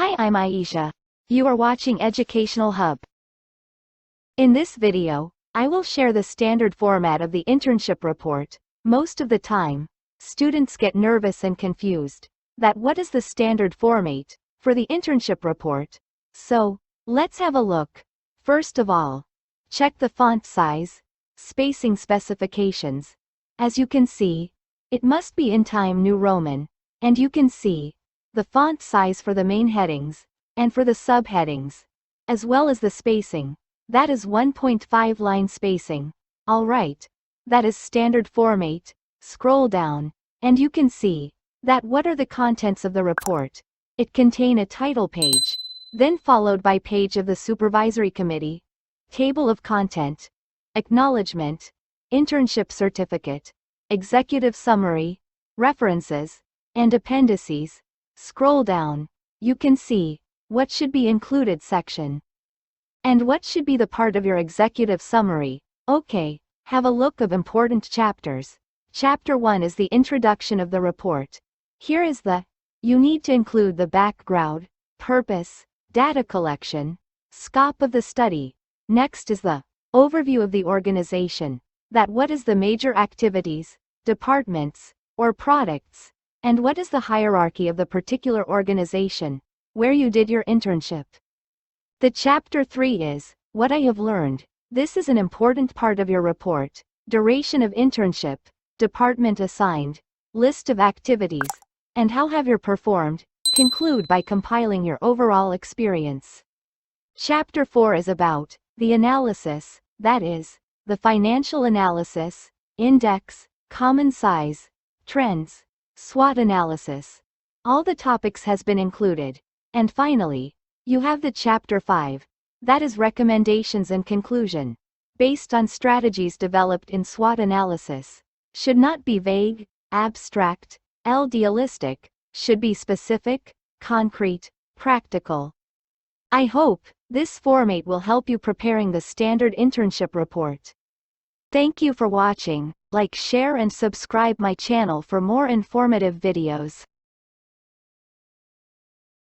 Hi, I'm Aisha. You are watching Educational Hub. In this video, I will share the standard format of the internship report. Most of the time, students get nervous and confused that what is the standard format for the internship report. So, let's have a look. First of all, check the font size, spacing specifications. As you can see, it must be in Times New Roman, and you can see the font size for the main headings, and for the subheadings, as well as the spacing. That is 1.5 line spacing. Alright. That is standard format. Scroll down, and you can see that what are the contents of the report. It contain a title page, then followed by page of the supervisory committee, table of content, acknowledgement, internship certificate, executive summary, references, and appendices. Scroll down, you can see what should be included section. And what should be the part of your executive summary. Okay, have a look of important chapters. Chapter 1 is the introduction of the report. Here is you need to include the background, purpose, data collection, scope of the study. Next is the overview of the organization. That what is the major activities, departments, or products, and what is the hierarchy of the particular organization where you did your internship. The chapter 3 is what I have learned. This is an important part of your report. Duration of internship, department assigned, list of activities, and how have you performed. Conclude by compiling your overall experience. Chapter 4 is about the analysis, that is, the financial analysis, index, common size, trends, SWOT analysis. All the topics has been included. And finally, you have the chapter 5, that is recommendations and conclusion, based on strategies developed in SWOT analysis. Should not be vague, abstract, idealistic, should be specific, concrete, practical. I hope this format will help you preparing the standard internship report. Thank you for watching. Like, share and subscribe my channel for more informative videos.